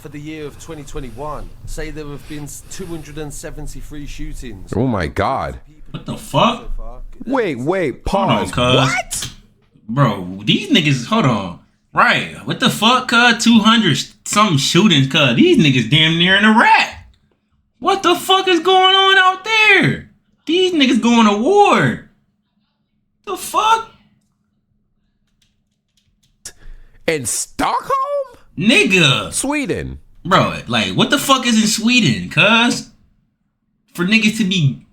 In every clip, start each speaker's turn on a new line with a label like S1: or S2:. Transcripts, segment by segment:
S1: For the year of 2021, say there have been 273 shootings.
S2: Oh my God.
S3: What the fuck?
S2: Wait, pause.
S3: Hold on, what? Bro, these niggas, hold on. Right, what the fuck, cuz? 200 something shootings, cuz. These niggas damn near in Iraq. What the fuck is going on out there? These niggas going to war. The fuck?
S2: In Stockholm?
S3: Nigga.
S2: Sweden.
S3: Bro, like, what the fuck is in Sweden, cuz? For niggas to be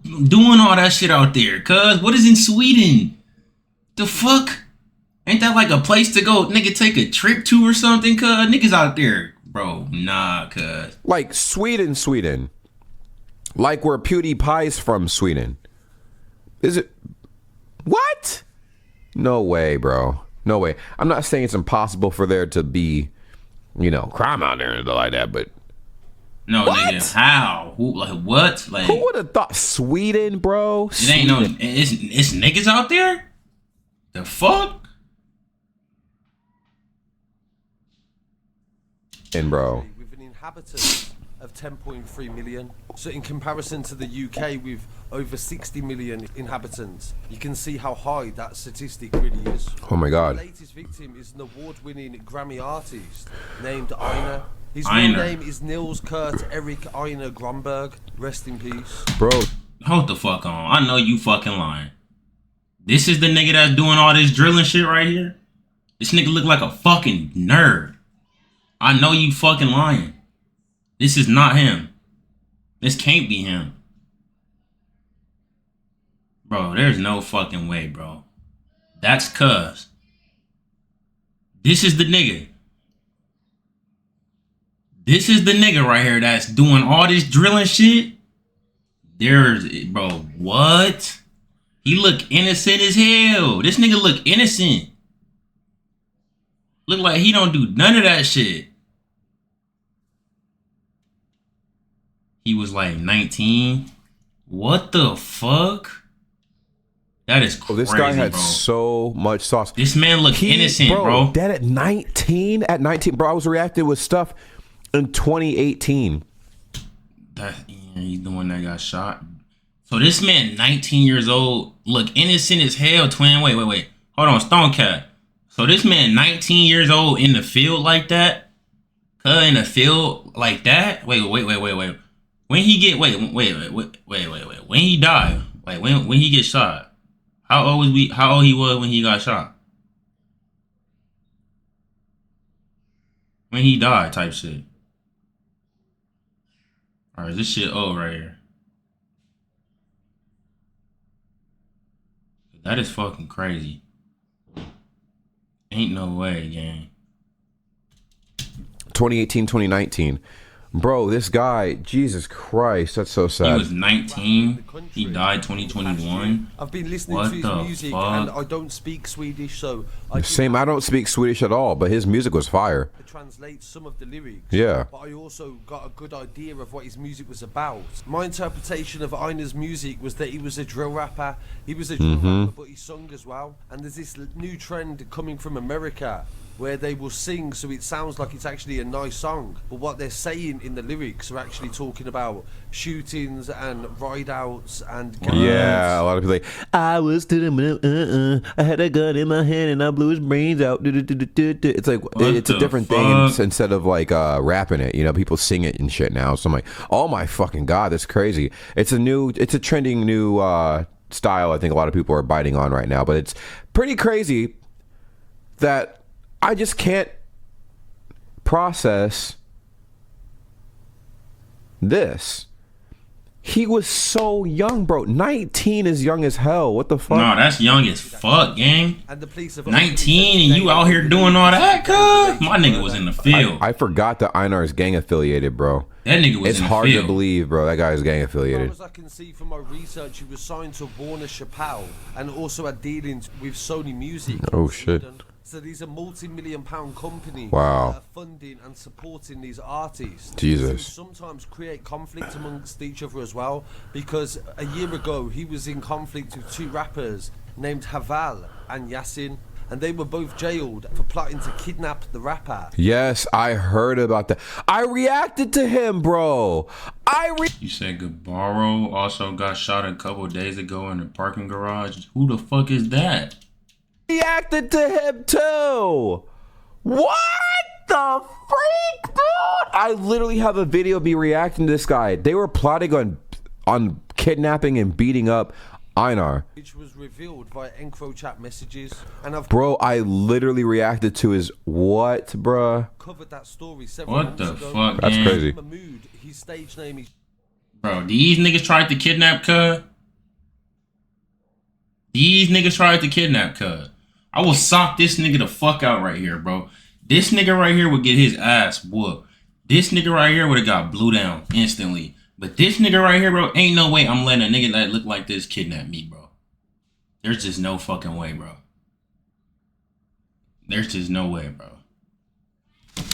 S3: doing all that shit out there, cuz? What is in Sweden? The fuck? Ain't that like a place to go, nigga, take a trip to or something, cuz? Niggas out there, bro, nah, cuz.
S2: Like Sweden. Like where PewDiePie's from, Sweden. Is it? What? No way, bro. No way. I'm not saying it's impossible for there to be, you know, crime out there and stuff like that, but
S3: no,
S2: what?
S3: Nigga, how? Who, like, what? Like,
S2: who would have thought Sweden, bro?
S3: It ain't no, it's niggas out there? The fuck?
S2: And bro.
S1: With an inhabitant of 10.3 million. So in comparison to the UK with over 60 million inhabitants, you can see how high that statistic really is.
S2: Oh my God.
S1: The latest victim is an award-winning Grammy artist named Einar. His real
S3: Einar.
S1: name is Nils Kurt Erik Einar Gromberg. Rest in peace.
S2: Bro.
S3: Hold the fuck on. I know you fucking lying. This is the nigga that's doing all this drilling shit right here? This nigga look like a fucking nerd. I know you fucking lying. This is not him. This can't be him. Bro, there's no fucking way, bro. That's cuz. This is the nigga. This is the nigga right here that's doing all this drilling shit. Bro, what? He look innocent as hell. This nigga look innocent. Look like he don't do none of that shit. He was like 19. What the fuck? That is crazy,
S2: This guy had
S3: bro.
S2: so much sauce.
S3: This man looked innocent, bro.
S2: Dead at 19? At 19, bro, I was reacting with stuff in 2018.
S3: He's the one that got shot. So this man, 19 years old, look innocent as hell, twin. Wait. Hold on, Stone Cat. So this man, 19 years old, in the field like that? In the field like that? Wait. When he get wait. When he died, like when he get shot, how old he was when he got shot? When he died, type shit. Alright, this shit old right here. That is fucking crazy. Ain't no way, gang.
S2: 2018, 2019. Bro, this guy, Jesus Christ, that's so sad.
S3: He was 19. He died 2021.
S1: I've been listening
S3: What
S1: to his
S3: the
S1: music
S3: fuck?
S1: and I don't speak Swedish, so I
S2: don't speak Swedish at all, but his music was fire.
S1: translate some of the lyrics.
S2: Yeah.
S1: But I also got a good idea of what his music was about. My interpretation of Einar's music was that he was a drill rapper. He was a drill rapper, but he sung as well. And there's this new trend coming from America where they will sing so it sounds like it's actually a nice song, but what they're saying in the lyrics are actually talking about shootings and ride-outs and gangs.
S2: Yeah, a lot of people like, I was to the I had a gun in my hand and I blew his brains out. It's like, it's a different thing instead of like rapping it. You know, people sing it and shit now. So I'm like, oh my fucking God, that's crazy. It's a trending new style I think a lot of people are biting on right now, but it's pretty crazy that I just can't process this. He was so young, bro. 19 is young as hell. What the fuck?
S3: No, that's young as fuck, gang.
S1: And the police have
S3: 19 and you out here doing all that, cuz? My nigga was in the field.
S2: I forgot that Einar'S gang affiliated, bro.
S3: That nigga was
S2: It's
S3: in the
S2: hard
S3: field.
S2: to believe, bro. That guy's gang
S1: As
S2: affiliated.
S1: far as I can see from my research, he was signed to Warner Chappelle and also had dealings with Sony Music.
S2: Oh, shit.
S1: So these are multi-million-pound companies
S2: Wow.
S1: that are funding and supporting these artists.
S2: Jesus.
S1: So sometimes create conflict amongst each other as well, because a year ago he was in conflict with two rappers named Haval and Yasin. and they were both jailed for plotting to kidnap the rapper.
S2: Yes, I heard about that. I reacted to him, bro.
S3: You said Gabaro also got shot a couple days ago in the parking garage. Who the fuck is that?
S2: Reacted to him too. What the freak, dude? I literally have a video of me reacting to this guy. They were plotting on kidnapping and beating up Einar,
S1: which was revealed via EncroChat messages, and I've
S2: I literally reacted to his what, bruh?
S1: covered that story several months ago.
S3: What the fuck,
S2: That's
S3: man?
S2: crazy.
S1: Mahmood, his stage name is.
S3: Bro, these niggas tried to kidnap Cuz. These niggas tried to kidnap Cuz. I will sock this nigga the fuck out right here, bro. This nigga right here would get his ass whooped. This nigga right here would have got blew down instantly. But this nigga right here, bro, ain't no way I'm letting a nigga that look like this kidnap me, bro. There's just no fucking way, bro. There's just no way, bro.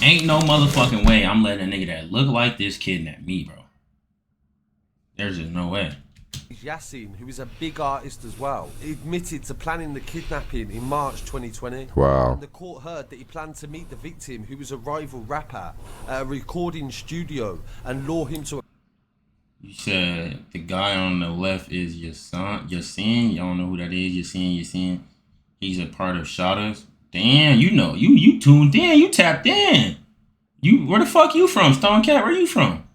S3: Ain't no motherfucking way I'm letting a nigga that look like this kidnap me, bro. There's just no way.
S1: Yasin, who is a big artist as well, he admitted to planning the kidnapping in March 2020.
S2: Wow.
S1: And the court heard that he planned to meet the victim, who was a rival rapper, at a recording studio and lure him to.
S3: You said the guy on the left is Yasin. Y'all don't know who that is. Yasin. He's a part of Shadows. Damn, you know, you tuned in, you tapped in. Where the fuck you from, Stone Cat? Where you from?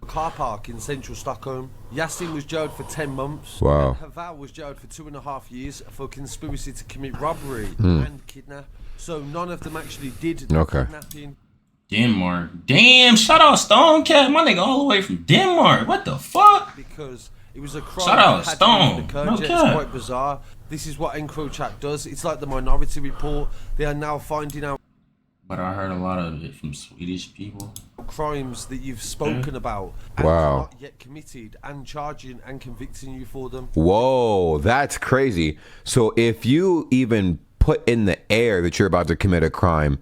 S1: Car park in central Stockholm. Yasin was jailed for 10 months.
S2: Wow.
S1: And Haval was jailed for 2.5 years for conspiracy to commit robbery and kidnap. So none of them actually did the kidnapping.
S3: Denmark. Damn, shout out Stone Cat, my nigga all the way from Denmark. What the fuck?
S1: Because it was a crime.
S3: Shout out
S1: that had
S3: Stone.
S1: to do with the
S3: Okay.
S1: It's quite bizarre. This is what EncroChat does. It's like the Minority Report. They are now finding out
S3: But I heard a lot of it from Swedish people.
S1: crimes that you've spoken about and
S2: Wow.
S1: not yet committed, and charging and convicting you for them.
S2: Whoa, that's crazy. So if you even put in the air that you're about to commit a crime,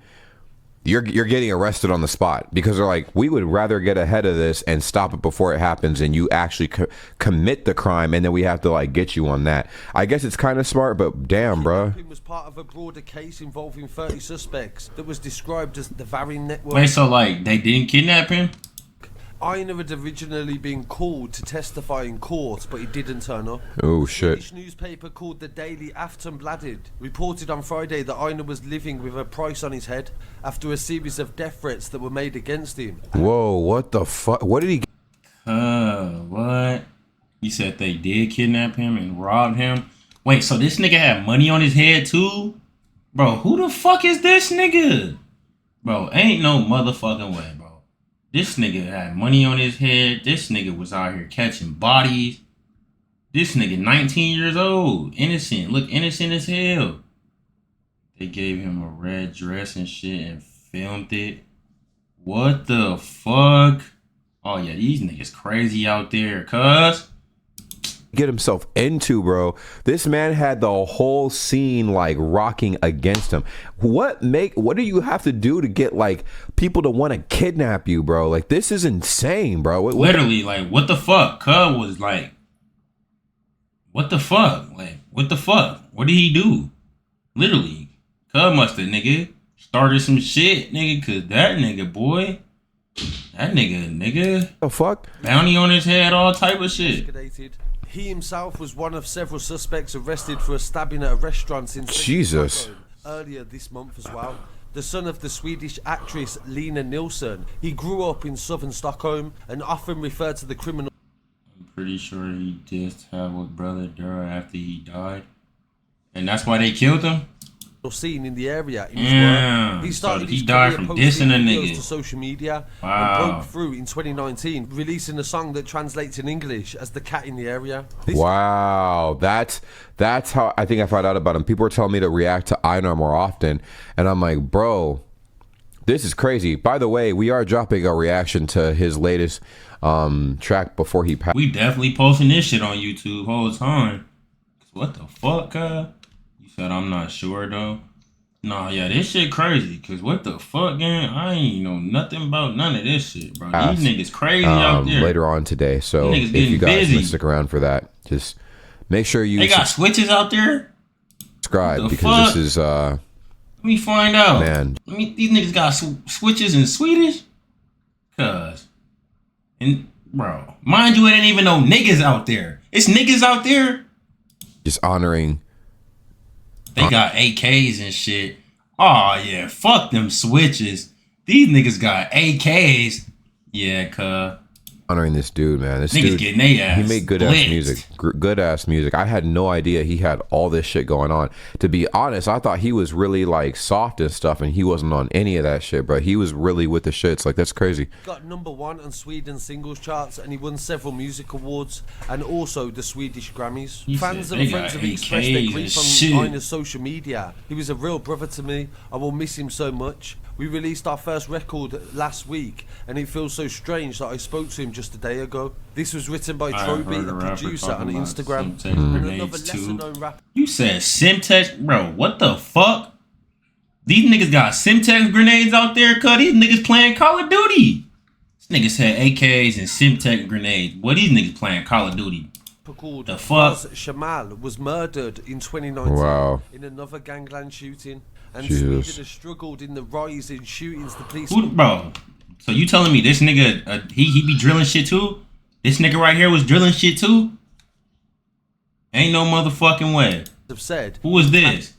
S2: you're getting arrested on the spot, because they're like, we would rather get ahead of this and stop it before it happens, and you actually commit the crime, and then we have to like get you on that. I guess it's kind of smart, but damn, bro.
S1: Kidnapping was part of a broader case involving 30 suspects that was described as the Varin network.
S3: Wait, so like they didn't kidnap him?
S1: Einar had originally been called to testify in court, but he didn't turn up.
S2: Oh shit.
S1: Swedish newspaper called the Daily Aftonbladet reported on Friday that Einar was living with a price on his head after a series of death threats that were made against him.
S2: Whoa, what the fuck? What did he get?
S3: What? You said they did kidnap him and rob him? Wait, so this nigga had money on his head too? Bro, who the fuck is this nigga? Bro, ain't no motherfucking way, bro. This nigga had money on his head. This nigga was out here catching bodies. This nigga 19 years old. Innocent. Look innocent as hell. They gave him a red dress and shit and filmed it. What the fuck? Oh yeah, these niggas crazy out there, cuz.
S2: Get himself into, bro. This man had the whole scene like rocking against him. What do you have to do to get like people to want to kidnap you, bro? Like, this is insane, bro.
S3: Literally, like, what the fuck? Cuz was like, what the fuck? Like, what the fuck? What did he do? Literally, Cuz must have, nigga, started some shit, nigga, cause that nigga, boy, that nigga,
S2: the fuck?
S3: bounty on his head, all type of shit.
S1: He himself was one of several suspects arrested for a stabbing at a restaurant in
S2: Jesus.
S1: Stockholm earlier this month as well. The son of the Swedish actress Lena Nilsson, he grew up in southern Stockholm and often referred to the criminal.
S3: I'm pretty sure he dissed Havild's brother Dura after he died, and that's why they killed him.
S1: Scene in the area in his
S3: Yeah,
S1: work. He started
S3: so he
S1: his
S3: died
S1: career
S3: from
S1: posting
S3: dissing a
S1: videos
S3: nigga.
S1: to social media
S3: Wow.
S1: and broke through in 2019, releasing a song that translates in English as "The Cat in the Area."
S2: Wow, that's how I think I found out about him. People were telling me to react to Einar more often, and I'm like, bro, this is crazy. By the way, we are dropping a reaction to his latest track before he passed.
S3: We definitely posting this shit on YouTube whole time. What the fuck, You said I'm not sure though. Nah, yeah, this shit crazy. Cause what the fuck, gang? I ain't know nothing about none of this shit, bro. These niggas crazy out there.
S2: Later on today, so
S3: These niggas
S2: if you guys
S3: getting busy.
S2: stick around for that, just make sure you.
S3: They got switches out there.
S2: subscribe
S3: The
S2: because
S3: fuck?
S2: this is
S3: Let me find out.
S2: man.
S3: Let me. These niggas got switches in Swedish. Cause, and bro, mind you, it ain't even no niggas out there. It's niggas out there.
S2: Just honoring.
S3: They got AKs and shit. Oh yeah, fuck them switches. These niggas got AKs. Yeah, cuz.
S2: Honoring this dude, man. This
S3: Niggas
S2: dude,
S3: getting they ass
S2: he made good ass
S3: blitzed.
S2: music. Good ass music. I had no idea he had all this shit going on. To be honest, I thought he was really like soft and stuff, and he wasn't on any of that shit. But he was really with the shits. Like that's crazy.
S1: Got #1 on Sweden singles charts, and he won several music awards and also the Swedish Grammys.
S3: He
S1: Fans
S3: said
S1: and
S3: they
S1: friends
S3: got
S1: have expressed their
S3: AKs
S1: grief
S3: and
S1: on
S3: shit.
S1: Einar'S social media. He was a real brother to me. I will miss him so much. We released our first record last week, and it feels so strange that I spoke to him just a day ago. This was written by Troby, a producer on Instagram, and another lesser-known rapper.
S3: You said Simtex, bro. What the fuck? These niggas got Simtex grenades out there, cuz these niggas playing Call of Duty. This niggas had AKs and Simtex grenades. What these niggas playing Call of Duty?
S1: Called
S3: The fuck?
S1: Shamal was murdered in 2019
S2: Wow.
S1: in another gangland shooting, and
S2: Jesus.
S1: Sweden has struggled in the rise in shootings. The police.
S3: Who, bro? So you telling me this nigga, he be drilling shit too? This nigga right here was drilling shit too? Ain't no motherfucking way.
S1: have said
S3: Who was this?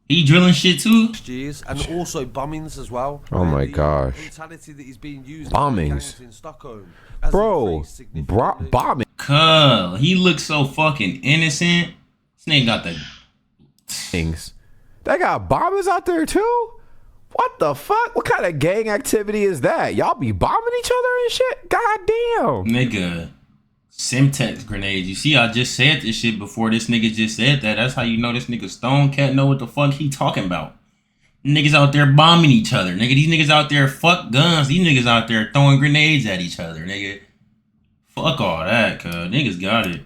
S3: He drilling shit too?
S1: years, and also bombings as well.
S2: Oh my
S1: The
S2: gosh.
S1: brutality that is being used
S2: Bombings.
S1: in gangs in Stockholm has
S2: Bro,
S1: increased significantly.
S2: bombing.
S3: Cuz, he looks so fucking innocent. This nigga got the...
S2: Things. They got bombers out there too? What the fuck? What kind of gang activity is that? Y'all be bombing each other and shit? God damn.
S3: Nigga, Simtex grenades. You see, I just said this shit before this nigga just said that. That's how you know this nigga Stone Cat know what the fuck he talking about. Niggas out there bombing each other. Nigga, these niggas out there fuck guns. These niggas out there throwing grenades at each other. Nigga, fuck all that, cuz. Niggas got it.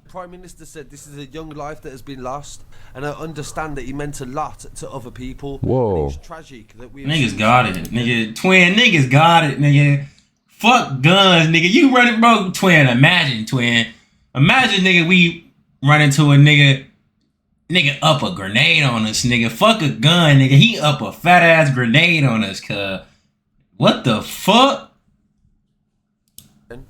S1: Prime Minister said this is a young life that has been lost, and I understand that he meant a lot to other people.
S2: Whoa.
S1: And it's tragic that we
S3: Niggas got it. Nigga, twin, niggas got it, nigga. Fuck guns, nigga. You run it, bro. Twin, imagine, twin. Imagine, nigga, we run into a nigga up a grenade on us, nigga. Fuck a gun, nigga. He up a fat ass grenade on us, cuz. What the fuck?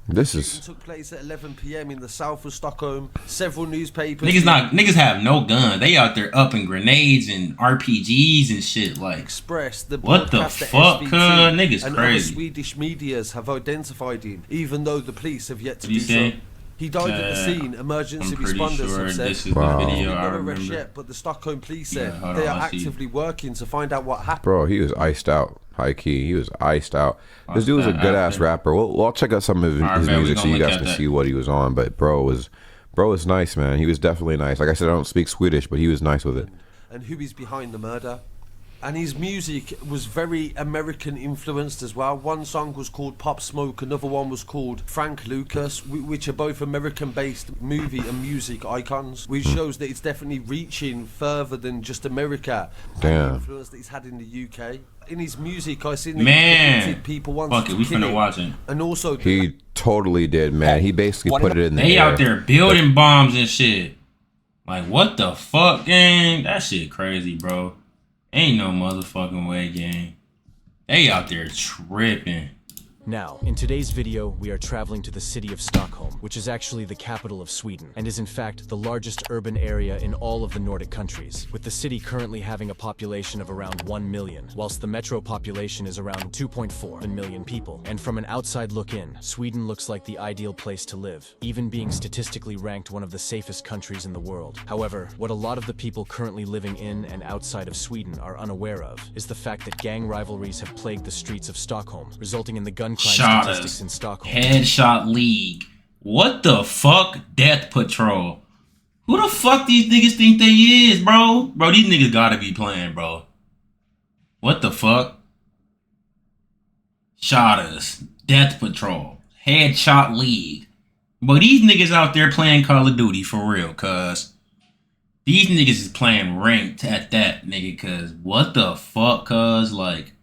S2: This
S1: Shooting
S2: is
S1: took place at 11 p.m. in the south of Stockholm. Several newspapers.
S3: Niggas have no gun. They out there upping grenades and RPGs and shit like.
S1: Express the
S3: What the
S1: broadcaster
S3: fuck,
S1: SVT,
S3: cuz? Niggas
S1: and
S3: crazy.
S1: other Swedish medias have identified him, even though the police have yet to
S3: What you
S1: do so.
S3: say?
S1: He died at the scene. Emergency
S3: I'm pretty
S1: responders
S3: sure
S1: have said.
S3: this is
S2: Wow.
S3: the video I
S1: No arrest
S3: remember.
S1: yet, but the Stockholm police said
S3: Yeah, hold
S1: they
S3: on,
S1: are
S3: I see.
S1: actively working to find out what happened.
S2: bro. He was iced out. High key. He was iced out. This dude was a
S3: that
S2: good ass
S3: happened.
S2: rapper. Well, I'll check out some of his
S3: Alright, man, we
S2: music so
S3: gonna
S2: you
S3: look
S2: guys
S3: at
S2: can
S3: that.
S2: see what he was on. But bro was nice, man. He was definitely nice. Like I said, I don't speak Swedish, but he was nice with it.
S1: And who is behind the murder. And his music was very American influenced as well. One song was called Pop Smoke, another one was called Frank Lucas, which are both American based movie and music icons, which shows that it's definitely reaching further than just America. And
S2: Damn.
S1: the influence that he's had in the UK. In his music, I seen that
S3: Man.
S1: he predicted people wanted
S3: Fuck it,
S1: to
S3: we
S1: kill
S3: finna
S1: him.
S3: watch it.
S1: And also,
S2: He totally did, man. He basically put it in the
S3: They
S2: air.
S3: out there building bombs and shit. Like, what the fuck, gang? That shit crazy, bro. Ain't no motherfucking way, gang. They out there tripping.
S4: Now, in today's video, we are traveling to the city of Stockholm, which is actually the capital of Sweden, and is in fact the largest urban area in all of the Nordic countries, with the city currently having a population of around 1 million, whilst the metro population is around 2.4 million people. And from an outside look in, Sweden looks like the ideal place to live, even being statistically ranked one of the safest countries in the world. However, what a lot of the people currently living in and outside of Sweden are unaware of is the fact that gang rivalries have plagued the streets of Stockholm, resulting in the gun crime
S3: Shot
S4: statistics
S3: us.
S4: in Stockholm.
S3: Headshot League. What the fuck? Death Patrol. Who the fuck these niggas think they is, bro? Bro, these niggas gotta be playing, bro. What the fuck? Shot us. Death Patrol. Headshot League. But these niggas out there playing Call of Duty for real, cuz. These niggas is playing ranked at that, nigga, cuz. What the fuck, cuz? Like,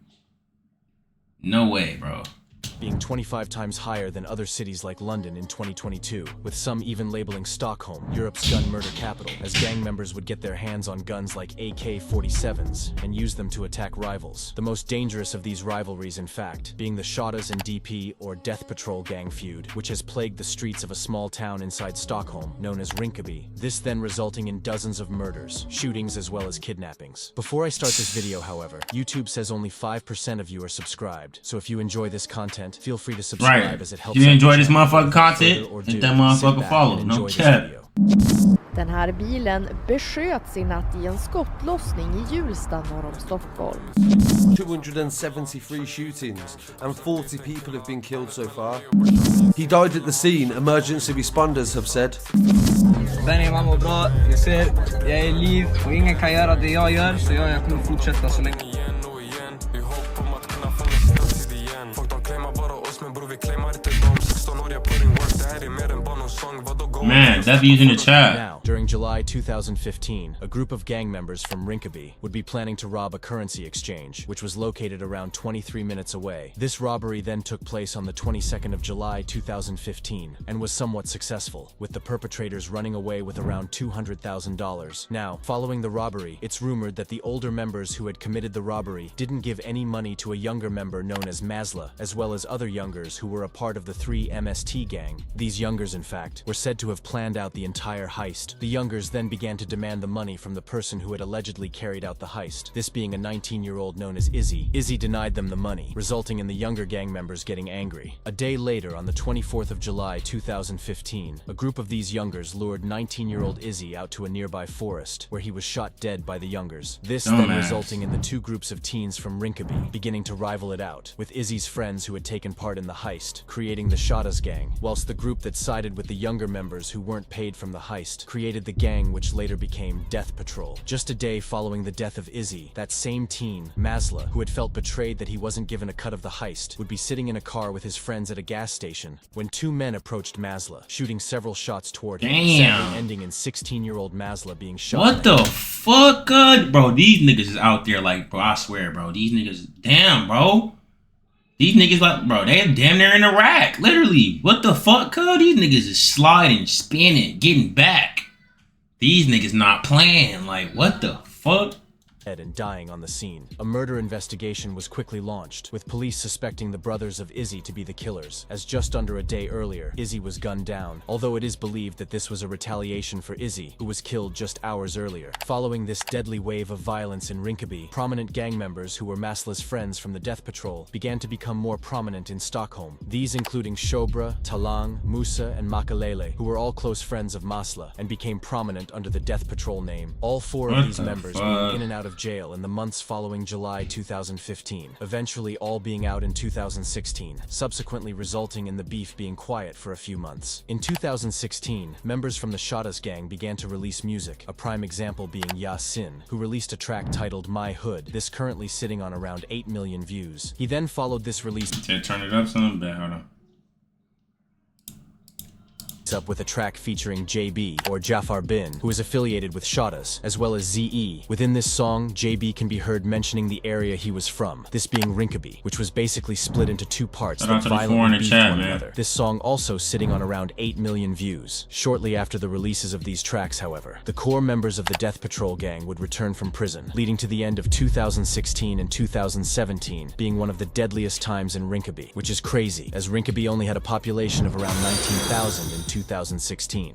S3: no way, bro.
S4: being 25 times higher than other cities like London in 2022, with some even labeling Stockholm Europe's gun murder capital, as gang members would get their hands on guns like AK-47s and use them to attack rivals. The most dangerous of these rivalries, in fact, being the Shottaz and DP or Death Patrol gang feud, which has plagued the streets of a small town inside Stockholm known as Rinkeby, this then resulting in dozens of murders, shootings as well as kidnappings. Before I start this video, however, YouTube says only 5% of you are subscribed, so if you enjoy this content, feel free to subscribe as it helps.
S3: If you enjoy this motherfucking content, hit that motherfucking follow. No cap.
S5: Den här bilen besköts i natt i en skottlossning i Hjulsta norr om Stockholm.
S1: 273 shootings and 40 people have been killed so far. He died at the scene, emergency responders have said.
S6: Benny, man mår bra. Jag ser, jag är i liv och ingen kan göra det jag gör, så jag kommer fortsätta så länge.
S3: Man, that views in the chat.
S4: Now, during July 2015, a group of gang members from Rinkeby would be planning to rob a currency exchange, which was located around 23 minutes away. This robbery then took place on the 22nd of July 2015 and was somewhat successful, with the perpetrators running away with around $200,000. Now, following the robbery, it's rumored that the older members who had committed the robbery didn't give any money to a younger member known as Mazla, as well as other youngers who were a part of the 3MST gang. These youngers, in fact, were said to have planned out the entire heist. The youngers then began to demand the money from the person who had allegedly carried out the heist, this being a 19-year-old known as Izzy. Izzy denied them the money, resulting in the younger gang members getting angry. A day later, on the 24th of July 2015, a group of these youngers lured 19-year-old Izzy out to a nearby forest, where he was shot dead by the youngers. This then resulting in the two groups of teens from Rinkeby beginning to rival it out, with Izzy's friends who had taken part in the heist, creating the Shottaz gang, whilst the group that sided with the younger members who weren't paid from the heist created the gang which later became Death Patrol. Just a day following the death of Izzy, that same teen, Mazla, who had felt betrayed that he wasn't given a cut of the heist, would be sitting in a car with his friends at a gas station when two men approached Mazla, shooting several shots toward him, sadly ending in 16-year-old Mazla being shot.
S3: What the fuck, bro? These niggas is out there like, bro, I swear, bro. These niggas, damn, bro. These niggas like, bro, they damn near in Iraq, literally. What the fuck, cuz? These niggas is sliding, spinning, getting back. These niggas not playing, like, what the fuck?
S4: And dying on the scene. A murder investigation was quickly launched, with police suspecting the brothers of Izzy to be the killers, as just under a day earlier, Izzy was gunned down, although it is believed that this was a retaliation for Izzy, who was killed just hours earlier. Following this deadly wave of violence in Rinkeby, prominent gang members who were Masla's friends from the Death Patrol began to become more prominent in Stockholm, these including Shobra, Talang, Musa, and Makalele, who were all close friends of Masla, and became prominent under the Death Patrol name. All four of these members being in and out of jail in the months following July 2015, eventually all being out in 2016, subsequently resulting in the beef being quiet for a few months. In 2016, members from the Shottaz gang began to release music, a prime example being Yasin, who released a track titled My Hood, this currently sitting on around 8 million views. He then followed this release
S3: Turn it up some bit, hold on.
S4: up with a track featuring JB, or Jafar Bin, who is affiliated with Shottaz, as well as ZE. Within this song, JB can be heard mentioning the area he was from, this being Rinkeby, which was basically split into two parts that violently beefed one another. This song also sitting on around 8 million views. Shortly after the releases of these tracks, however, the core members of the Death Patrol gang would return from prison, leading to the end of 2016 and 2017 being one of the deadliest times in Rinkeby, which is crazy, as Rinkeby only had a population of around 19,000 in 2016.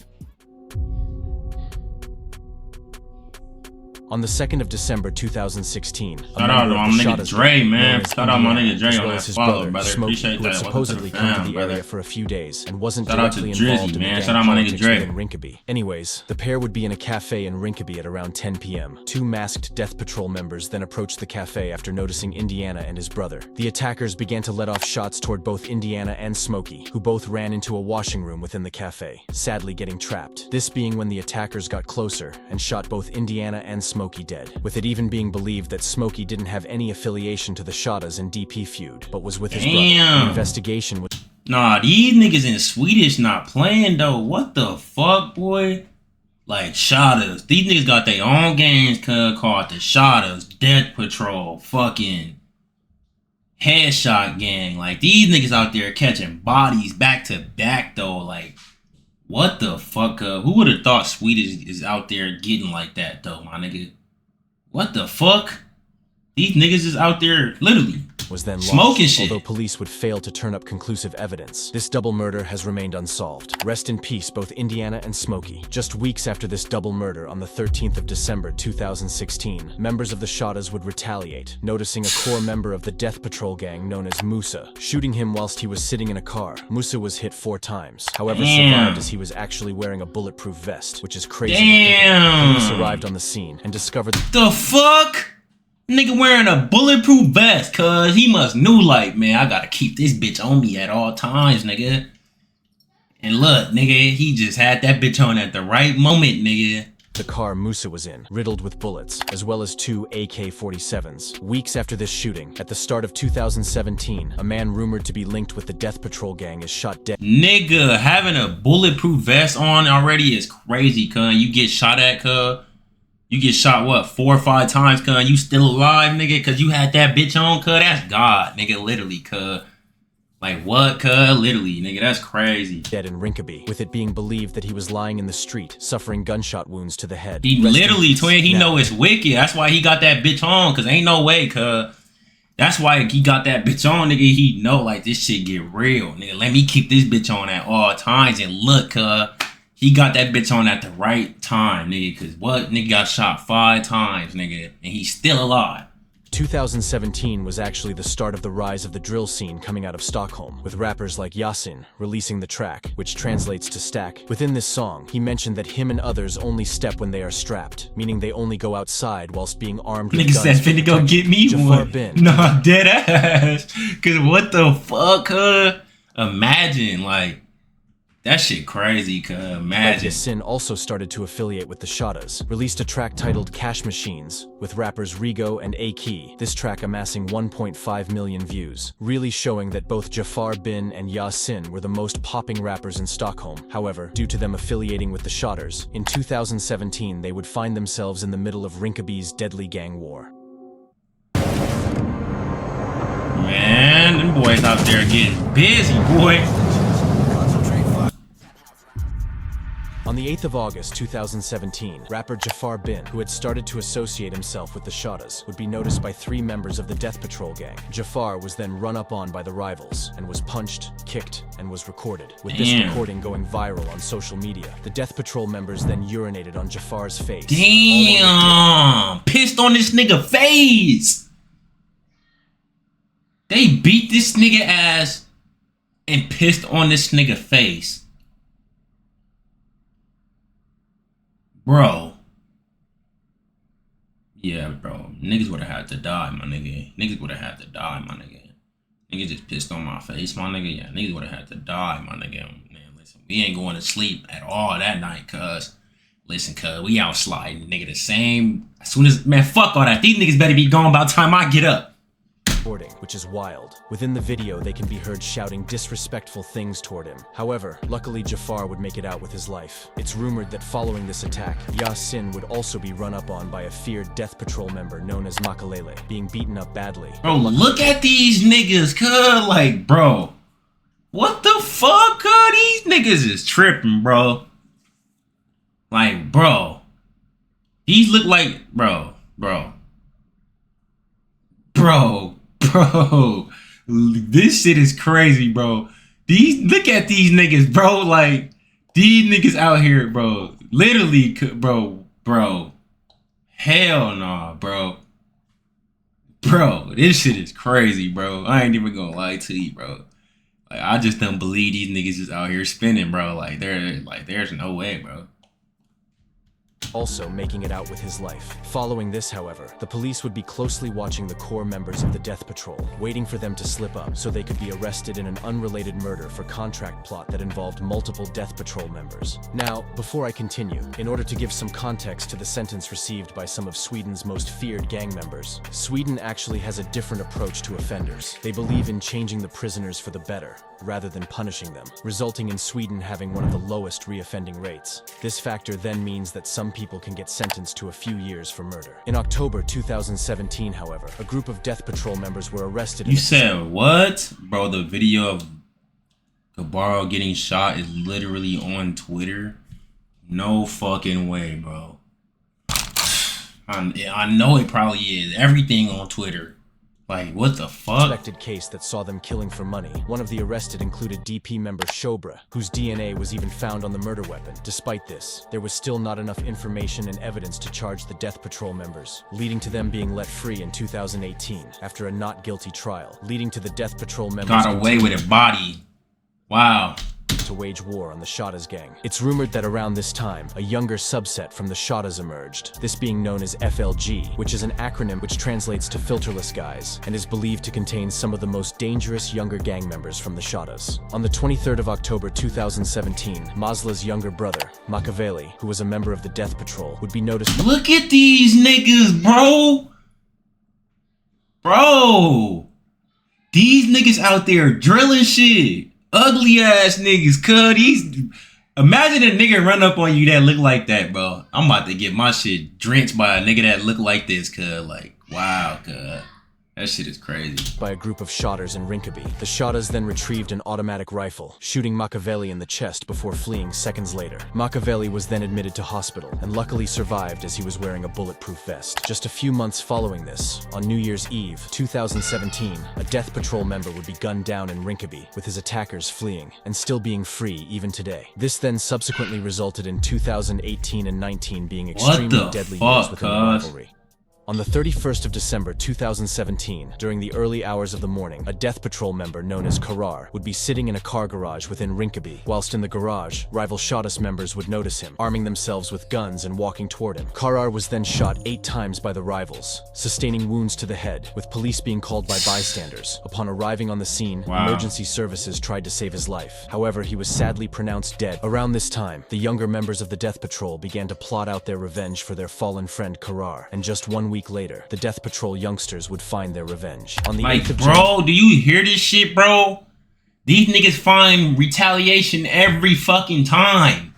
S4: On the 2nd of December 2016,
S3: shout out to my nigga Dre, man. Shout out my nigga Dre on that follow, brother.
S4: Smokey, who had supposedly come to the area for a few days and wasn't directly involved in the gang politics within Rinkeby. Anyways, the pair would be in a cafe in Rinkeby at around 10 p.m. Two masked Death Patrol members then approached the cafe after noticing Indiana and his brother. The attackers began to let off shots toward both Indiana and Smokey, who both ran into a washing room within the cafe, sadly getting trapped. This being when the attackers got closer and shot both Indiana and Smokey dead, with it even being believed that Smokey didn't have any affiliation to the Shottaz and DP feud, but was with his brother. The investigation was...
S3: Nah, these niggas in Swedish not playing though. What the fuck, boy? Like Shottaz. These niggas got their own games called the Shottaz, Death Patrol, fucking headshot gang. Like, these niggas out there catching bodies back to back, though. Like, what the fuck? Who would have thought Swedish is out there getting like that, though, my nigga? What the fuck? These niggas is out there literally
S4: was then
S3: smoking
S4: lost,
S3: shit.
S4: although police would fail to turn up conclusive evidence. This double murder has remained unsolved. Rest in peace, both Indiana and Smokey. Just weeks after this double murder, on the 13th of December 2016, members of the Shadas would retaliate, noticing a core member of the Death Patrol gang known as Musa, shooting him whilst he was sitting in a car. Musa was hit 4 times, however survived as he was actually wearing a bulletproof vest, which is crazy.
S3: Damn.
S4: Police arrived on the scene and discovered
S3: the fuck? Nigga wearing a bulletproof vest, cuz he must knew, like, man, I gotta keep this bitch on me at all times, nigga. And look, nigga, he just had that bitch on at the right moment, nigga.
S4: the car Musa was in, riddled with bullets, as well as 2 AK-47s. Weeks after this shooting, at the start of 2017, a man rumored to be linked with the Death Patrol gang is shot dead.
S3: Nigga, having a bulletproof vest on already is crazy, cuz. You get shot at, cuz. You get shot, what, 4 or 5 times, cuz? You still alive, nigga, because you had that bitch on, cuz? That's God, nigga, literally, cuz. Like, what, cuz? Literally, nigga, that's crazy.
S4: Dead in Rinkeby, with it being believed that he was lying in the street, suffering gunshot wounds to the head.
S3: He literally, twin, he know it's wicked. That's why he got that bitch on, because ain't no way, cuz. That's why he got that bitch on, nigga. He know, like, this shit get real, nigga. Let me keep this bitch on at all times, and look, cuz. He got that bitch on at the right time, nigga, because what? Nigga got shot 5 times, nigga, and he's still alive.
S4: 2017 was actually the start of the rise of the drill scene coming out of Stockholm, with rappers like Yasin releasing the track, which translates to stack. Within this song, he mentioned that him and others only step when they are strapped, meaning they only go outside whilst being armed with
S3: Nigga
S4: guns.
S3: said, finna go get me
S4: Jafar
S3: one.
S4: Bin.
S3: Nah, dead ass. Because what the fuck, cuz? Imagine, like, that shit crazy, cuz. Imagine.
S4: Yasin also started to affiliate with the Shadas, released a track titled Cash Machines, with rappers Rigo and A-Key, this track amassing 1.5 million views, really showing that both Jafar Bin and Yasin were the most popping rappers in Stockholm. However, due to them affiliating with the Shatters, in 2017 they would find themselves in the middle of Rinkeby's deadly gang war.
S3: Man, them boys out there getting busy, boy.
S4: On the 8th of August 2017, rapper Jafar Bin, who had started to associate himself with the Shadas, would be noticed by 3 members of the Death Patrol gang. Jafar was then run up on by the rivals, and was punched, kicked, and was recorded. With this recording going viral on social media, the Death Patrol members then urinated on Jafar's face.
S3: Damn! Pissed on this nigga face! They beat this nigga ass and pissed on this nigga face. Bro. Yeah, bro. Niggas would have had to die, my nigga. Niggas would have had to die, my nigga. Niggas just pissed on my face, my nigga. Yeah, niggas would have had to die, my nigga. Man, listen, we ain't going to sleep at all that night, cuz. Listen, cuz, we out sliding, nigga, the same. As soon as, man, fuck all that. These niggas better be gone by the time I get up.
S4: Which is wild. Within the video, they can be heard shouting disrespectful things toward him. However, luckily Jafar would make it out with his life. It's rumored that following this attack, Yasin would also be run up on by a feared Death Patrol member known as Makalele, being beaten up badly.
S3: Bro, look at these niggas, cuz, like, bro. What the fuck, cuz? These niggas is tripping, bro. Like, bro. These look like, bro. Bro, this shit is crazy, bro. Look at these niggas, bro. Like, these niggas out here, bro. Literally, bro. Hell nah, bro. Bro, this shit is crazy, bro. I ain't even gonna lie to you, bro. Like, I just don't believe these niggas is out here spinning, bro. Like, there's no way, bro.
S4: Also making it out with his life. Following this, however, the police would be closely watching the core members of the Death Patrol, waiting for them to slip up so they could be arrested in an unrelated murder for contract plot that involved multiple Death Patrol members. Now, before I continue, in order to give some context to the sentence received by some of Sweden's most feared gang members, Sweden actually has a different approach to offenders. They believe in changing the prisoners for the better. rather than punishing them, resulting in Sweden having one of the lowest reoffending rates. This factor then means that some people can get sentenced to a few years for murder. In October 2017, however, a group of Death Patrol members were arrested.
S3: You said what? Bro, the video of Kabaro getting shot is literally on Twitter? No fucking way, bro. I know it probably is. Everything on Twitter. Like, what the fuck?
S4: Suspected case that saw them killing for money. One of the arrested included DP member Shobra, whose DNA was even found on the murder weapon. Despite this, there was still not enough information and evidence to charge the Death Patrol members, leading to them being let free in 2018 after a not guilty trial, leading to the Death Patrol members
S3: got away with a body. Wow.
S4: To wage war on the Shadas gang. It's rumored that around this time, a younger subset from the Shadas emerged, this being known as FLG, which is an acronym which translates to filterless guys, and is believed to contain some of the most dangerous younger gang members from the Shadas. On the 23rd of October 2017, Masla's younger brother, Machiavelli, who was a member of the Death Patrol, would be noticed.
S3: Look at these niggas, bro! Bro! These niggas out there drilling shit. Ugly ass niggas, cuz. Imagine a nigga run up on you that look like that, bro. I'm about to get my shit drenched by a nigga that look like this, cuz. Like, wow, cuz. That shit is crazy.
S4: By a group of shotters in Rinkeby. The Shadas then retrieved an automatic rifle, shooting Machiavelli in the chest before fleeing seconds later. Machiavelli was then admitted to hospital and luckily survived as he was wearing a bulletproof vest. Just a few months following this, on New Year's Eve, 2017, a Death Patrol member would be gunned down in Rinkeby, with his attackers fleeing and still being free even today. This then subsequently resulted in 2018 and 19 being extremely deadly years within the rivalry. On the 31st of December 2017, during the early hours of the morning, a Death Patrol member known as Karar would be sitting in a car garage within Rinkeby. Whilst in the garage, rival Shadas members would notice him, arming themselves with guns and walking toward him. Karar was then shot 8 times by the rivals, sustaining wounds to the head, with police being called by bystanders. Upon arriving on the scene, emergency services tried to save his life. However, he was sadly pronounced dead. Around this time, the younger members of the Death Patrol began to plot out their revenge for their fallen friend Karar, and just 1 week later, the Death Patrol youngsters would find their revenge. On the 8th of
S3: bro, do you hear this shit, bro? These niggas find retaliation every fucking time.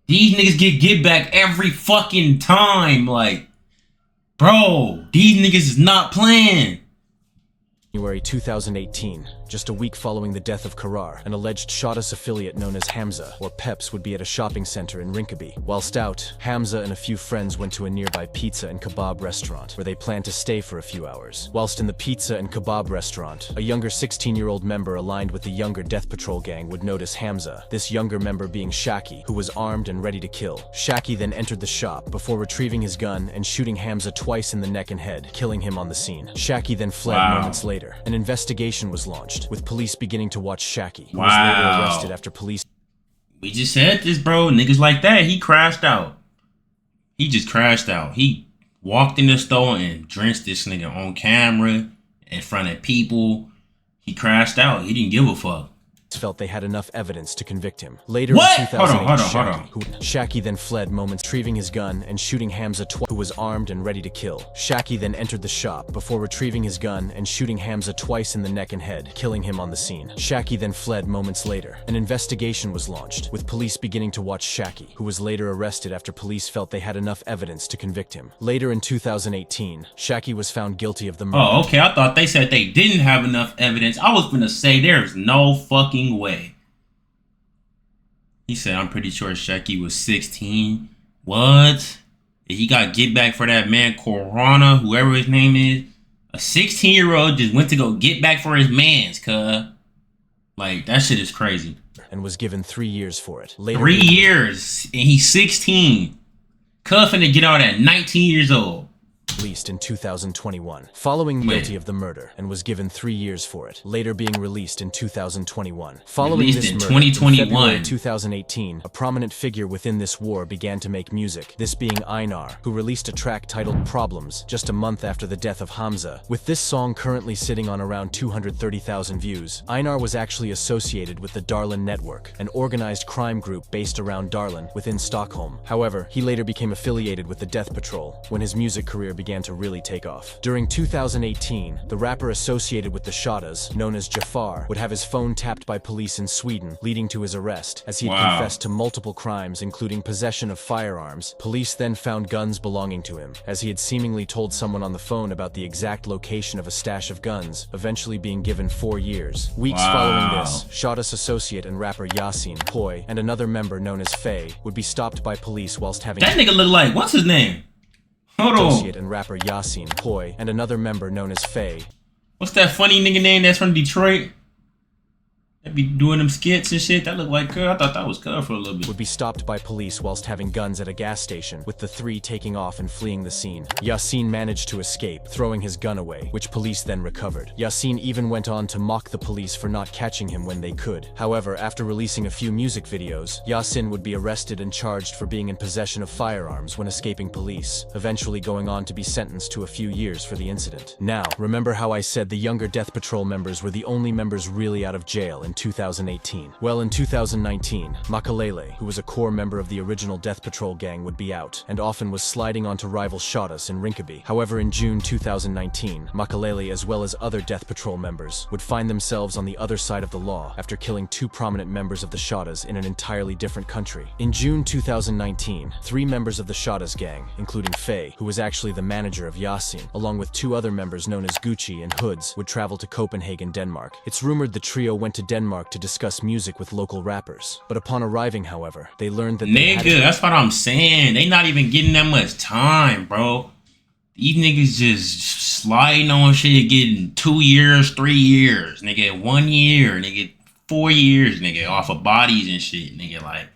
S3: These niggas get back every fucking time. Like, bro, these niggas is not playing.
S4: January 2018, just a week following the death of Karar, an alleged Shadas affiliate known as Hamza, or Peps, would be at a shopping center in Rinkeby. Whilst out, Hamza and a few friends went to a nearby pizza and kebab restaurant, where they planned to stay for a few hours. Whilst in the pizza and kebab restaurant, a younger 16-year-old member aligned with the younger Death Patrol gang would notice Hamza, this younger member being Shaki, who was armed and ready to kill. Shaki then entered the shop before retrieving his gun and shooting Hamza twice in the neck and head, killing him on the scene. Shaki then fled moments later. An investigation was launched, with police beginning to watch Shaki, who was later arrested after police.
S3: We just said this, bro. Niggas like that, he crashed out. He just crashed out. He walked in the store and drenched this nigga on camera in front of people. He crashed out. He didn't give a fuck.
S4: Felt they had enough evidence to convict him. Later in 2008, Shaki then fled moments, retrieving his gun and shooting Hamza twice, who was armed and ready to kill. Shaki then entered the shop before retrieving his gun and shooting Hamza twice in the neck and head, killing him on the scene. Shaki then fled moments later. An investigation was launched, with police beginning to watch Shaki, who was later arrested after police felt they had enough evidence to convict him. Later in 2018, Shaki was found guilty of the murder.
S3: Oh, okay. I thought they said they didn't have enough evidence. I was gonna say there's no fucking way. He said, I'm pretty sure Shaki was 16. What? He got get back for that man Corona, whoever his name is. A 16-year-old just went to go get back for his mans, cuz. Like, that shit is crazy.
S4: And was given 3 years for it. Later
S3: 3 years, and he's 16. Cuz finna get out at 19 years old.
S4: Released in 2021, following guilty of the murder, and was given 3 years for it, later being released in 2021. Following
S3: released
S4: this
S3: in
S4: murder,
S3: 2021.
S4: in February 2018, a prominent figure within this war began to make music, this being Einar, who released a track titled Problems just a month after the death of Hamza. With this song currently sitting on around 230,000 views, Einar was actually associated with the Darlin Network, an organized crime group based around Darlin within Stockholm. However, he later became affiliated with the Death Patrol when his music career began began to really take off. During 2018, the rapper associated with the Shadas, known as Jafar, would have his phone tapped by police in Sweden, leading to his arrest, as he had confessed to multiple crimes including possession of firearms. Police then found guns belonging to him, as he had seemingly told someone on the phone about the exact location of a stash of guns, eventually being given 4 years. Weeks following this, Shadas associate and rapper Yasin, Poi, and another member known as Faye would be stopped by police whilst having—
S3: That nigga look like, what's his name? Hold on.
S4: Associate and rapper Yasin, Poi, and another member known as Faye.
S3: What's that funny nigga name that's from Detroit? That be doing them skits and shit. That look like her. I thought that was her for a little bit.
S4: Would be stopped by police whilst having guns at a gas station, with the three taking off and fleeing the scene. Yasin managed to escape, throwing his gun away, which police then recovered. Yasin even went on to mock the police for not catching him when they could. However, after releasing a few music videos, Yasin would be arrested and charged for being in possession of firearms when escaping police, eventually going on to be sentenced to a few years for the incident. Now, remember how I said the younger Death Patrol members were the only members really out of jail in 2018? Well, in 2019, Makalele, who was a core member of the original Death Patrol gang, would be out, and often was sliding onto rival Shadas in Rinkeby. However, in June 2019, Makalele, as well as other Death Patrol members, would find themselves on the other side of the law after killing 2 prominent members of the Shadas in an entirely different country. In June 2019, 3 members of the Shadas gang, including Faye, who was actually the manager of Yasin, along with 2 other members known as Gucci and Hoods, would travel to Copenhagen, Denmark. It's rumored the trio went to Denmark to discuss music with local rappers. But upon arriving, however, they learned that
S3: Nigga, that's what I'm saying. They not even getting that much time, bro. These niggas just sliding on shit, getting 2 years, 3 years. Nigga, 1 year. Nigga, 4 years, nigga, off of bodies and shit. Nigga, like,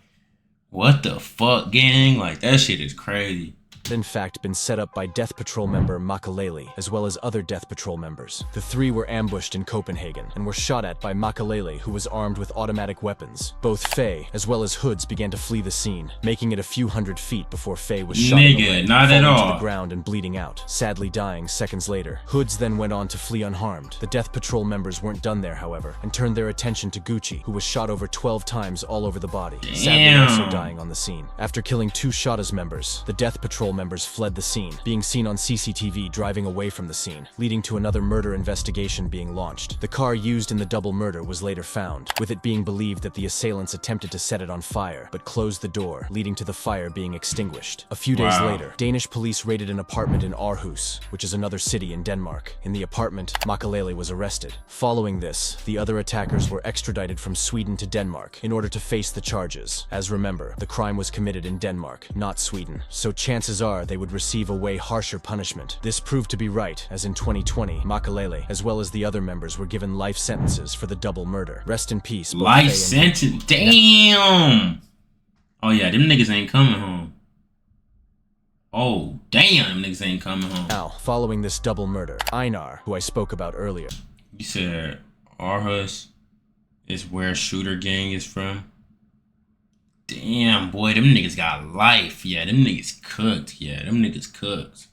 S3: what the fuck, gang? Like, that shit is crazy.
S4: in fact been set up by Death Patrol member Makalele, as well as other Death Patrol members. The 3 were ambushed in Copenhagen and were shot at by Makalele, who was armed with automatic weapons. Both Faye, as well as Hoods, began to flee the scene, making it a few hundred feet before Faye was shot in the leg,
S3: not at
S4: falling
S3: all
S4: to the ground and bleeding out, sadly dying seconds later. Hoods then went on to flee unharmed. The Death Patrol members weren't done there, however, and turned their attention to Gucci, who was shot over 12 times all over the body, sadly also dying on the scene. After killing 2 Shadas members, the Death Patrol members fled the scene, being seen on CCTV driving away from the scene, leading to another murder investigation being launched. The car used in the double murder was later found, with it being believed that the assailants attempted to set it on fire, but closed the door, leading to the fire being extinguished. A few days later, Danish police raided an apartment in Aarhus, which is another city in Denmark. In the apartment, Makalele was arrested. Following this, the other attackers were extradited from Sweden to Denmark in order to face the charges. As remember, the crime was committed in Denmark, not Sweden, so chances are they would receive a way harsher punishment. This proved to be right, as in 2020, Makalele, as well as the other members, were given life sentences for the double murder. Rest in peace.
S3: Life sentence? Damn! Oh yeah, them niggas ain't coming home. Oh, damn, them niggas ain't coming home.
S4: Now, following this double murder, Einar, who I spoke about earlier.
S3: You said Aarhus is where Shooter Gang is from? Damn, boy, them niggas got life. Yeah, them niggas cooked. Yeah, them niggas cooked.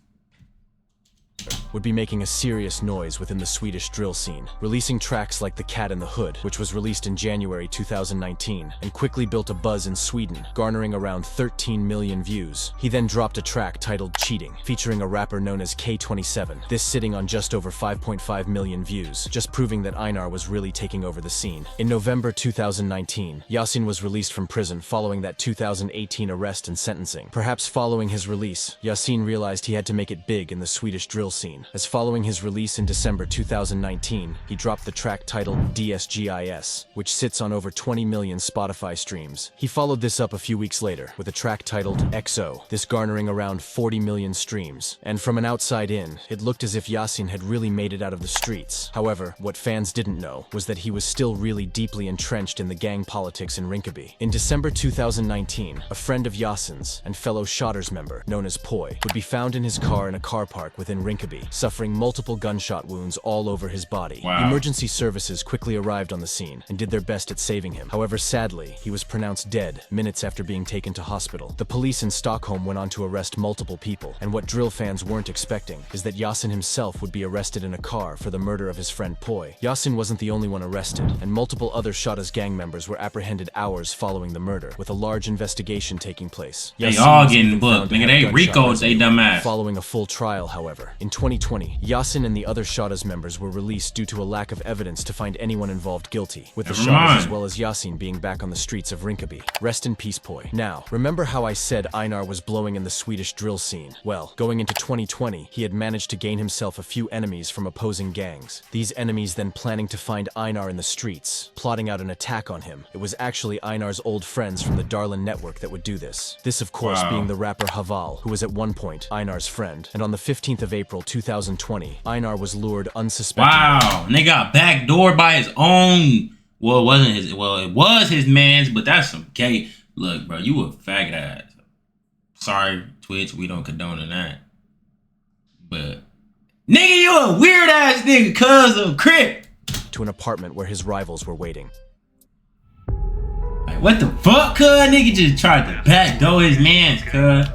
S4: Would be making a serious noise within the Swedish drill scene, releasing tracks like The Cat in the Hood, which was released in January 2019, and quickly built a buzz in Sweden, garnering around 13 million views. He then dropped a track titled Cheating, featuring a rapper known as K27, this sitting on just over 5.5 million views, just proving that Einar was really taking over the scene. In November 2019, Yasin was released from prison following that 2018 arrest and sentencing. Perhaps following his release, Yasin realized he had to make it big in the Swedish drill scene, as following his release in December 2019, he dropped the track titled DSGIS, which sits on over 20 million Spotify streams. He followed this up a few weeks later with a track titled XO, this garnering around 40 million streams. And from an outside in, it looked as if Yasin had really made it out of the streets. However, what fans didn't know was that he was still really deeply entrenched in the gang politics in Rinkeby. In December 2019, a friend of Yasin's and fellow Shadas member, known as Poi, would be found in his car in a car park within Rinkeby. suffering multiple gunshot wounds all over his body.
S3: Wow.
S4: Emergency services quickly arrived on the scene and did their best at saving him. However, sadly, he was pronounced dead minutes after being taken to hospital. The police in Stockholm went on to arrest multiple people, and what drill fans weren't expecting is that Yasin himself would be arrested in a car for the murder of his friend Poi. Yasin wasn't the only one arrested, and multiple other Shada's gang members were apprehended hours following the murder, with a large investigation taking place.
S3: They
S4: Yasin
S3: all
S4: was
S3: getting
S4: even
S3: booked.
S4: found to
S3: Nigga,
S4: have
S3: they
S4: gunshot
S3: Rico'd they
S4: residue.
S3: dumb ass.
S4: Following a full trial, however, in 2020, Yasin and the other Shada's members were released due to a lack of evidence to find anyone involved guilty, with the
S3: Never
S4: Shadas
S3: mind.
S4: as well as Yasin being back on the streets of Rinkeby. Rest in peace, Poi. Now, remember how I said Einar was blowing in the Swedish drill scene? Well, going into 2020, he had managed to gain himself a few enemies from opposing gangs. These enemies then planning to find Einar in the streets, plotting out an attack on him. It was actually Einar's old friends from the Darlin network that would do this. This, of course,
S3: Wow.
S4: being the rapper Haval, who was at one point Einar's friend. And on the 15th of April 2020, Einar was lured unsuspectingly.
S3: Wow, and they got backdoored by his own. Well, it wasn't his. Well, it was his man's, but that's some gay. Look, bro, you a faggot ass. Sorry, Twitch, we don't condone that. But nigga, you a weird ass nigga, cuz of Crip.
S4: To an apartment where his rivals were waiting.
S3: Like, what the fuck, cuz? Nigga just tried to backdoor his man's, cuz.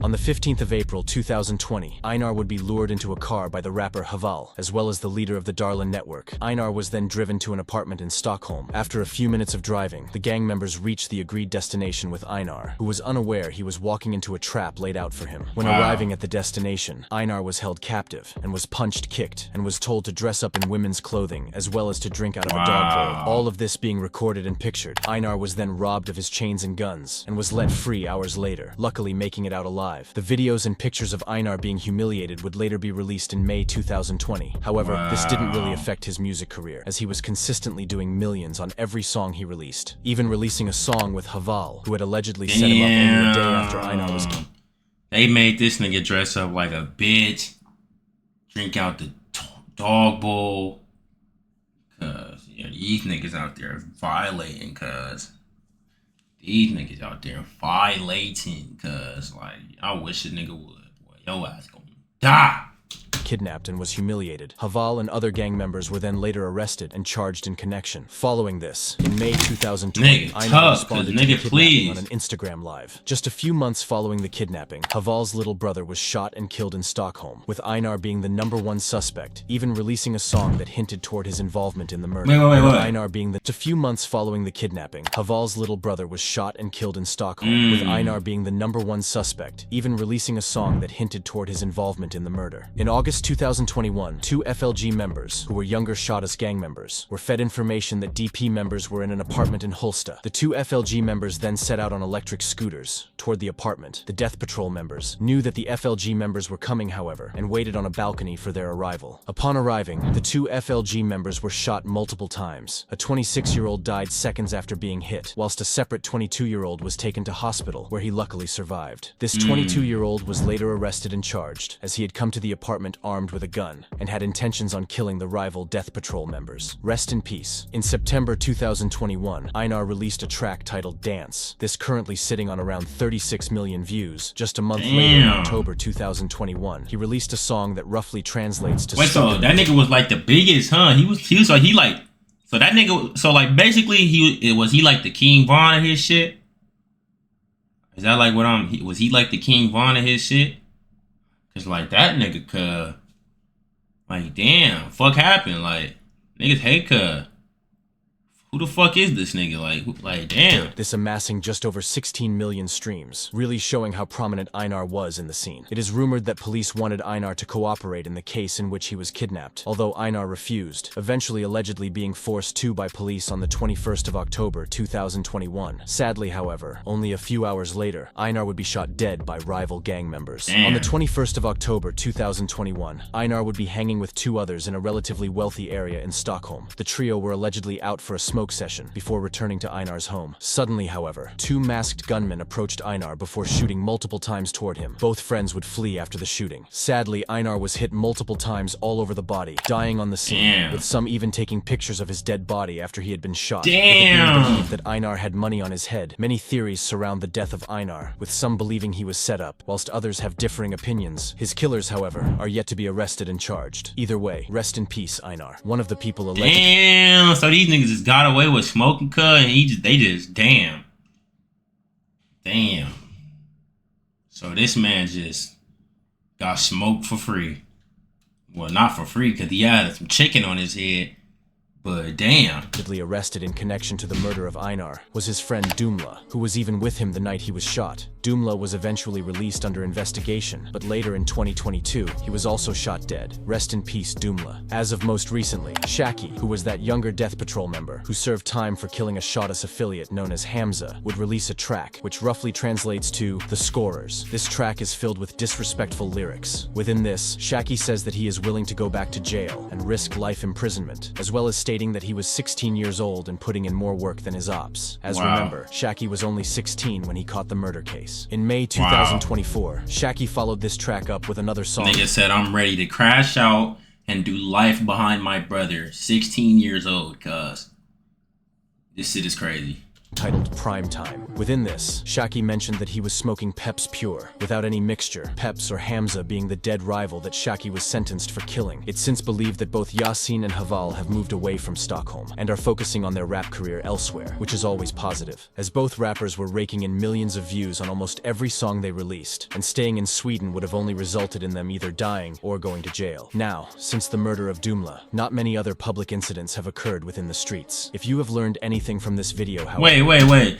S4: On the 15th of April 2020, Einar would be lured into a car by the rapper Haval, as well as the leader of the Darlin network. Einar was then driven to an apartment in Stockholm. After a few minutes of driving, the gang members reached the agreed destination with Einar, who was unaware he was walking into a trap laid out for him. When
S3: Wow.
S4: arriving at the destination, Einar was held captive and was punched, kicked, and was told to dress up in women's clothing, as well as to drink out of a dog bowl. All of this being recorded and pictured. Einar was then robbed of his chains and guns, and was let free hours later, luckily making it out alive. The videos and pictures of Einar being humiliated would later be released in May 2020. However, this didn't really affect his music career, as he was consistently doing millions on every song he released, even releasing a song with Haval, who had allegedly set him up only a day after Einar was killed.
S3: They made this nigga dress up like a bitch, drink out the dog bowl, cuz these niggas out there violating, cuz. These niggas out there violating, cuz, like, I wish a nigga would. Boy, your ass gonna die.
S4: Kidnapped and was humiliated. Haval and other gang members were then later arrested and charged in connection. Following this, in May 2020,
S3: Nigga,
S4: Einar
S3: tough,
S4: responded
S3: cause
S4: to the
S3: nigga,
S4: kidnapping
S3: please.
S4: on an Instagram live. Just a few months following the kidnapping, Haval's little brother was shot and killed in Stockholm, with Einar being the #1 suspect, even releasing a song that hinted toward his involvement in the murder.
S3: Wait.
S4: Einar being just a few months following the kidnapping, Haval's little brother was shot and killed in Stockholm, with Einar being the #1 suspect, even releasing a song that hinted toward his involvement in the murder. In August 2021, two FLG members, who were younger Shada's gang members, were fed information that DP members were in an apartment in Hulsta. The two FLG members then set out on electric scooters toward the apartment. The Death Patrol members knew that the FLG members were coming, however, and waited on a balcony for their arrival. Upon arriving, the two FLG members were shot multiple times. A 26-year-old died seconds after being hit, whilst a separate 22-year-old was taken to hospital, where he luckily survived. This 22-year-old was later arrested and charged, as he had come to the apartment armed with a gun, and had intentions on killing the rival Death Patrol members. Rest in peace. In September 2021, Einar released a track titled Dance. This currently sitting on around 36 million views. Just a month later, in October 2021, he released a song that roughly translates to...
S3: Wait, so that nigga was like the biggest, huh? He was like, so that nigga, so like basically was he like the King Von of his shit? Is that like was he like the King Von of his shit? Cause like that nigga, cuz, like, damn, fuck happened? Like, niggas hate cuz. Who the fuck is this nigga? Like, damn.
S4: This amassing just over 16 million streams, really showing how prominent Einar was in the scene. It is rumored that police wanted Einar to cooperate in the case in which he was kidnapped, although Einar refused, eventually allegedly being forced to by police on the 21st of October 2021. Sadly, however, only a few hours later, Einar would be shot dead by rival gang members.
S3: Damn.
S4: On the 21st of October 2021, Einar would be hanging with two others in a relatively wealthy area in Stockholm. The trio were allegedly out for a smoke smoke session before returning to Einar's home. Suddenly, however, 2 masked gunmen approached Einar before shooting multiple times toward him. Both friends would flee after the shooting. Sadly, Einar was hit multiple times all over the body, dying on the scene, with some even taking pictures of his dead body after he had been shot. With it being believed that Einar had money on his head, many theories surround the death of Einar, with some believing he was set up, whilst others have differing opinions. His killers, however, are yet to be arrested and charged. Either way, rest in peace, Einar. One of the people alleged.
S3: Damn, so these niggas just got away with smoking cut and they just damn. So this man just got smoked for free. Well, not for free, because he had some chicken on his head. But damn.
S4: Arrested in connection to the murder of Einar was his friend Dumla, who was even with him the night he was shot. Dumla was eventually released under investigation, but later in 2022, he was also shot dead. Rest in peace, Dumla. As of most recently, Shaki, who was that younger Death Patrol member who served time for killing a Shottas affiliate known as Hamza, would release a track, which roughly translates to The Scorers. This track is filled with disrespectful lyrics. Within this, Shaki says that he is willing to go back to jail and risk life imprisonment, as well as stating that he was 16 years old and putting in more work than his ops. As remember, Shaki was only 16 when he caught the murder case. In May 2024, Shaki followed this track up with another song.
S3: Nigga said, I'm ready to crash out and do life behind my brother, 16 years old, cuz. This shit is crazy.
S4: Titled Prime Time. Within this, Shaki mentioned that he was smoking Peps Pure, without any mixture, Peps or Hamza being the dead rival that Shaki was sentenced for killing. It's since believed that both Yasin and Haval have moved away from Stockholm, and are focusing on their rap career elsewhere, which is always positive, as both rappers were raking in millions of views on almost every song they released, and staying in Sweden would have only resulted in them either dying or going to jail. Now, since the murder of Dumla, not many other public incidents have occurred within the streets. If you have learned anything from this video, however,
S3: Wait.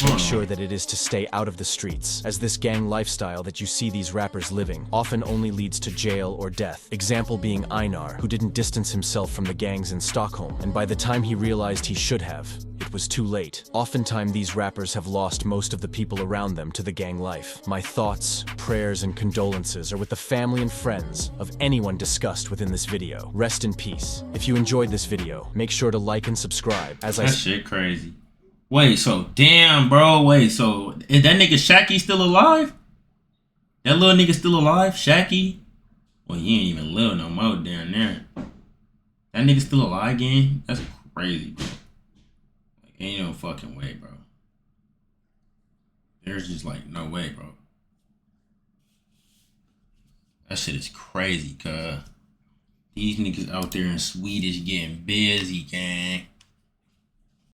S4: make sure that it is to stay out of the streets, as this gang lifestyle that you see these rappers living often only leads to jail or death. Example being Einar, who didn't distance himself from the gangs in Stockholm, and by the time he realized he should have, it was too late. Oftentimes these rappers have lost most of the people around them to the gang life. My thoughts, prayers, and condolences are with the family and friends of anyone discussed within this video. Rest in peace. If you enjoyed this video, make sure to like and subscribe, as
S3: That shit crazy. Wait, so damn, bro. Wait, so is that nigga Shaki still alive? That little nigga still alive? Shaki? Well, he ain't even little no more down there. That nigga still alive again? That's crazy, bro. Like, ain't no fucking way, bro. There's just like no way, bro. That shit is crazy, cuz. These niggas out there in Swedish getting busy, gang.